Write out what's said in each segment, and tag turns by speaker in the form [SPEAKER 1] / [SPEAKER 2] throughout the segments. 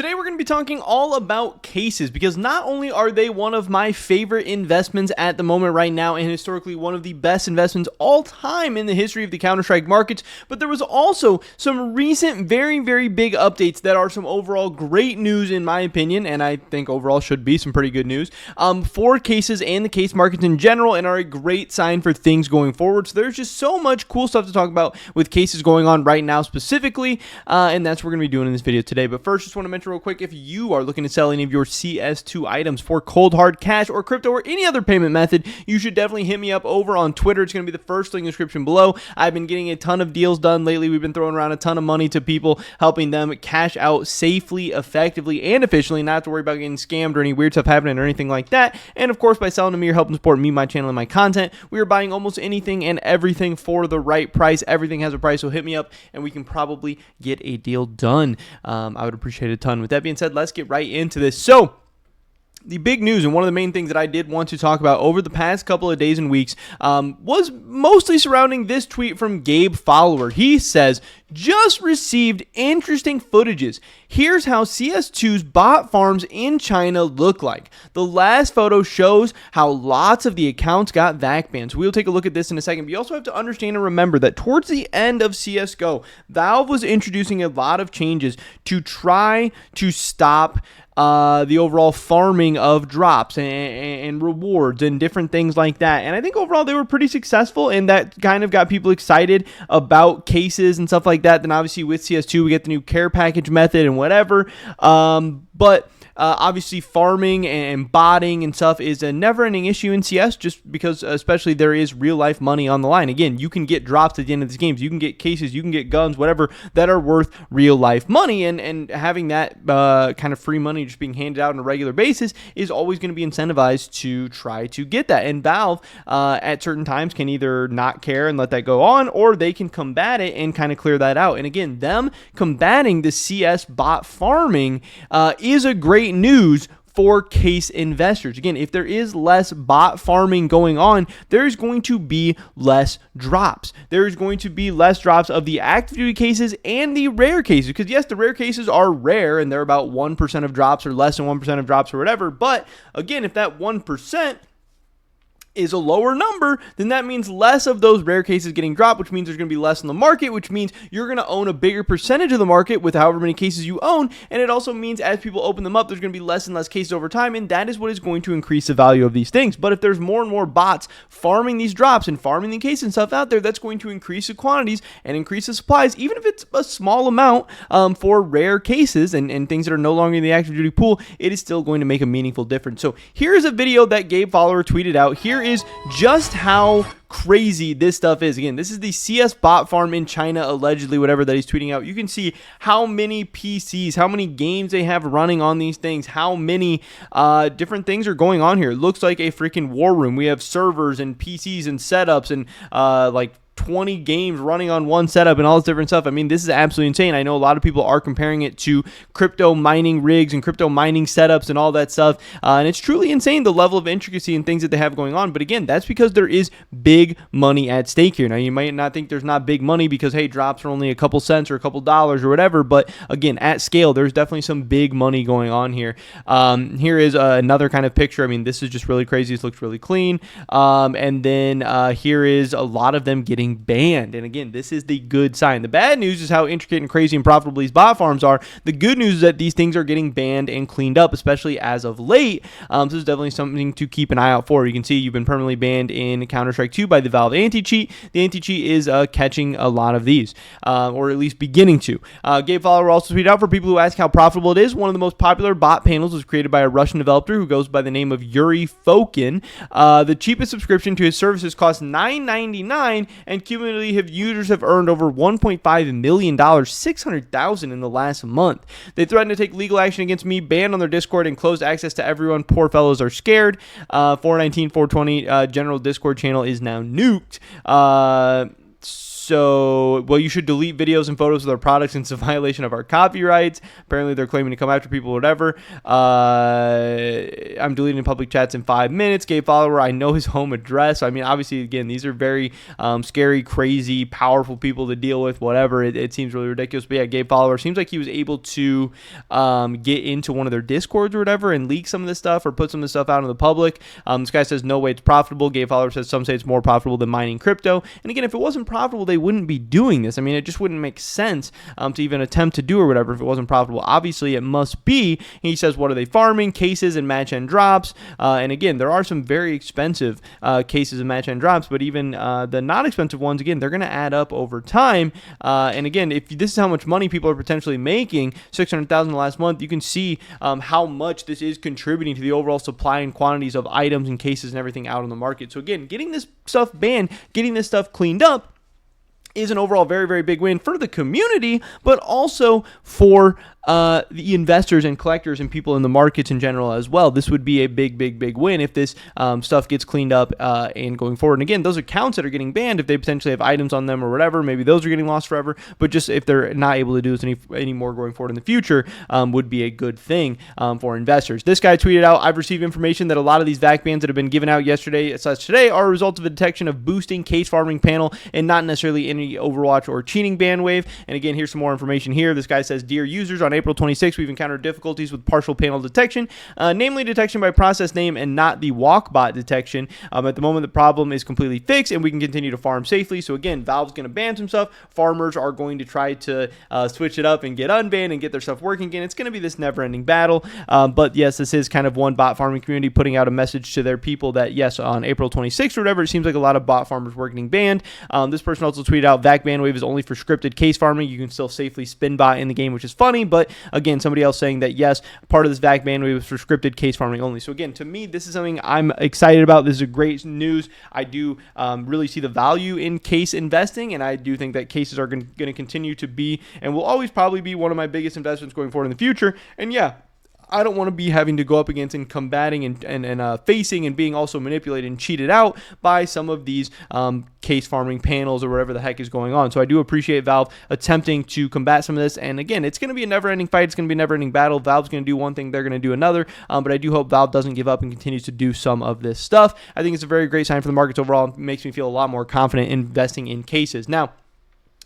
[SPEAKER 1] Today we're going to be talking all about cases because not only are they one of my favorite investments at the moment right now and historically one of the best investments all time in the history of the Counter-Strike markets, but there was also some recent very big updates that are some overall great news in my opinion, and I think overall should be some pretty good news for cases and the case markets in general, and are a great sign for things going forward. So there's just so much cool stuff to talk about with cases going on right now specifically, and that's what we're going to be doing in this video today. But first, just want to mention real quick, if you are looking to sell any of your CS2 items for cold hard cash or crypto or any other payment method, you should definitely hit me up over on Twitter. It's going to be the first link in the description below. I've been getting a ton of deals done lately. We've been throwing around a ton of money to people, helping them cash out safely, effectively, and efficiently, not have to worry about getting scammed or any weird stuff happening or anything like that. And of course, by selling to me, you're helping support me, my channel, and my content. We are buying almost anything and everything for the right price. Everything has a price, so hit me up and we can probably get a deal done. I would appreciate it a ton. With that being said, let's get right into this. So, the big news, and one of the main things that I did want to talk about over the past couple of days and weeks was mostly surrounding this tweet from Gabe Follower. He says, just received interesting footages. Here's how CS2's bot farms in China look like. The last photo shows how lots of the accounts got VAC banned. So we'll take a look at this in a second. But you also have to understand and remember that towards the end of CSGO, Valve was introducing a lot of changes to try to stop the overall farming of drops and rewards and different things like that. And I think overall they were pretty successful, and that kind of got people excited about cases and stuff like that. Then obviously with CS2 we get the new care package method and whatever. Obviously farming and botting and stuff is a never-ending issue in CS, just because especially there is real-life money on the line. Again, you can get drops at the end of these games. You can get cases, you can get guns, whatever, that are worth real-life money, and having that kind of free money just being handed out on a regular basis is always going to be incentivized to try to get that. And Valve, at certain times, can either not care and let that go on, or they can combat it and kind of clear that out. And again, them combating the CS bot farming is a great news for case investors. Again, if there is less bot farming going on, there's going to be less drops. There's going to be less drops of the active duty cases and the rare cases, because yes, the rare cases are rare and they're about 1% of drops or less than 1% of drops or whatever. But again, if that 1% is a lower number, then that means less of those rare cases getting dropped, which means there's going to be less in the market, which means you're going to own a bigger percentage of the market with however many cases you own. And it also means as people open them up, there's going to be less and less cases over time, and that is what is going to increase the value of these things. But if there's more and more bots farming these drops and farming the cases and stuff out there, that's going to increase the quantities and increase the supplies, even if it's a small amount for rare cases and things that are no longer in the active duty pool. It is still going to make a meaningful difference. So here's a video that Gabe Follower tweeted out. Here is just how crazy this stuff is. Again, this is the CS bot farm in China, allegedly, whatever that he's tweeting out. You can see how many PCs, how many games they have running on these things, how many different things are going on here. It looks like a freaking war room. We have servers and PCs and setups and like 20 games running on one setup and all this different stuff. I mean, this is absolutely insane. I know a lot of people are comparing it to crypto mining rigs and crypto mining setups and all that stuff. And it's truly insane, the level of intricacy and things that they have going on. But again, that's because there is big money at stake here. Now, you might not think there's not big money because, hey, drops are only a couple cents or a couple dollars or whatever. But again, at scale, there's definitely some big money going on here. Here is another kind of picture. I mean, this is just really crazy. This looks really clean. And then here is a lot of them getting banned. And again, this is the good sign. The bad news is how intricate and crazy and profitable these bot farms are. The good news is that these things are getting banned and cleaned up, especially as of late. So this is definitely something to keep an eye out for. You can see you've been permanently banned in Counter-Strike 2 by the Valve anti-cheat. The anti-cheat is catching a lot of these, or at least beginning to. Gabe Follower also tweeted out, for people who ask how profitable it is, one of the most popular bot panels was created by a Russian developer who goes by the name of Yuri Fokin. The cheapest subscription to his services costs $9.99, and cumulatively users have earned over $1.5 million, $600,000 in the last month. They threatened to take legal action against me, banned on their Discord, and closed access to everyone. Poor fellows are scared. 419, 420 general Discord channel is now nuked. So, well, you should delete videos and photos of their products. It's a violation of our copyrights. Apparently, they're claiming to come after people or whatever. I'm deleting public chats in 5 minutes. Gay follower, I know his home address. So, I mean, obviously, again, these are very scary, crazy, powerful people to deal with, whatever. It seems really ridiculous. But yeah, gay follower, seems like he was able to get into one of their discords or whatever and leak some of this stuff or put some of this stuff out in the public. This guy says, no way it's profitable. Gay follower says, some say it's more profitable than mining crypto. And again, if it wasn't profitable, they wouldn't be doing this. I mean, it just wouldn't make sense to even attempt to do or whatever if it wasn't profitable. Obviously, it must be. He says, what are they farming? Cases and match end drops. And again, there are some very expensive cases and match end drops, but even the not expensive ones, again, they're going to add up over time. And again, if this is how much money people are potentially making, $600,000 last month, you can see how much this is contributing to the overall supply and quantities of items and cases and everything out on the market. So again, getting this stuff banned, getting this stuff cleaned up is an overall very, very big win for the community, but also for the investors and collectors and people in the markets in general as well. This would be a big, big, big win if this stuff gets cleaned up and going forward. And again, those accounts that are getting banned, if they potentially have items on them or whatever, maybe those are getting lost forever. But just if they're not able to do this anymore going forward in the future, would be a good thing for investors. This guy tweeted out, I've received information that a lot of these VAC bans that have been given out yesterday such today are a result of a detection of boosting case farming panel and not necessarily any Overwatch or cheating ban wave. And again, here's some more information here. This guy says, dear users, on April 26th, we've encountered difficulties with partial panel detection, namely detection by process name and not the walkbot detection. At the moment, the problem is completely fixed and we can continue to farm safely. So again, Valve's going to ban some stuff. Farmers are going to try to switch it up and get unbanned and get their stuff working again. It's going to be this never-ending battle. But yes, this is kind of one bot farming community putting out a message to their people that yes, on April 26th or whatever, it seems like a lot of bot farmers were getting banned. This person also tweeted out, VAC ban wave is only for scripted case farming. You can still safely spin bot in the game, which is funny. But again, somebody else saying that yes, part of this VAC ban wave is for scripted case farming only. So again, to me, this is something I'm excited about. This is a great news. I do really see the value in case investing, and I do think that cases are going to continue to be and will always probably be one of my biggest investments going forward in the future. And yeah, I don't want to be having to go up against and combating and facing and being also manipulated and cheated out by some of these case farming panels or whatever the heck is going on. So I do appreciate Valve attempting to combat some of this. And again, it's going to be a never-ending fight. It's going to be a never-ending battle. Valve's going to do one thing, they're going to do another. But I do hope Valve doesn't give up and continues to do some of this stuff. I think it's a very great sign for the markets overall. It makes me feel a lot more confident investing in cases. Now,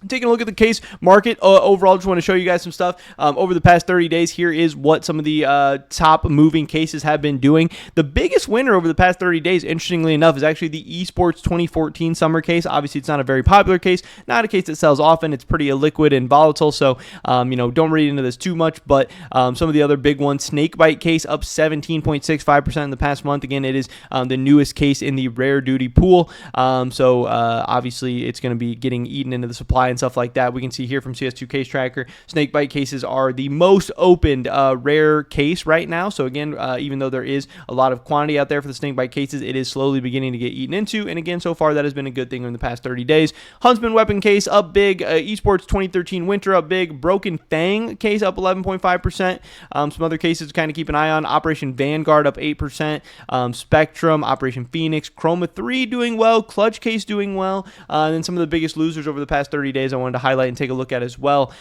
[SPEAKER 1] taking a look at the case market overall, just want to show you guys some stuff over the past 30 days. Here is what some of the top moving cases have been doing. The biggest winner over the past 30 days, interestingly enough, is actually the esports 2014 summer case. Obviously, it's not a very popular case, not a case that sells often. It's pretty illiquid and volatile, so don't read into this too much. But some of the other big ones, snakebite case up 17.65% in the past month. Again, it is the newest case in the rare duty pool, so obviously it's going to be getting eaten into the supply and stuff like that. We can see here from CS2 case tracker, snakebite cases are the most opened rare case right now. So again, even though there is a lot of quantity out there for the snakebite cases, it is slowly beginning to get eaten into. And again, so far that has been a good thing in the past 30 days. Huntsman weapon case up big. Esports 2013 winter up big. Broken Fang case up 11.5%. Some other cases to kind of keep an eye on. Operation Vanguard up 8%. Spectrum, Operation Phoenix, Chroma 3 doing well. Clutch case doing well. And then some of the biggest losers over the past 30 days I wanted to highlight and take a look at as well.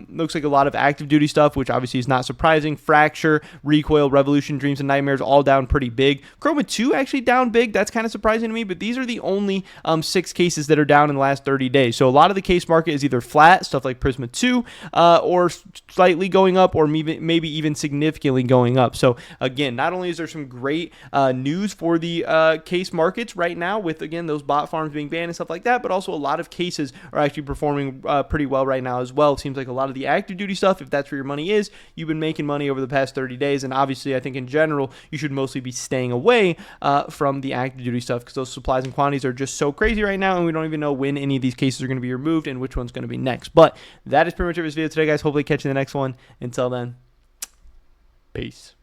[SPEAKER 1] Looks like a lot of active duty stuff, which obviously is not surprising. Fracture, Recoil, Revolution, Dreams and Nightmares all down pretty big. Chroma 2 actually down big. That's kind of surprising to me, but these are the only 6 cases that are down in the last 30 days. So a lot of the case market is either flat, stuff like Prisma 2, or slightly going up, or maybe even significantly going up. So again, not only is there some great news for the case markets right now with, again, those bot farms being banned and stuff like that, but also a lot of cases are actually performing pretty well right now as well. It seems like a lot of the active duty stuff, if that's where your money is, you've been making money over the past 30 days. And obviously, I think in general, you should mostly be staying away from the active duty stuff because those supplies and quantities are just so crazy right now. And we don't even know when any of these cases are going to be removed and which one's going to be next. But that is pretty much it for this video today, guys. Hopefully catch you in the next one. Until then, peace.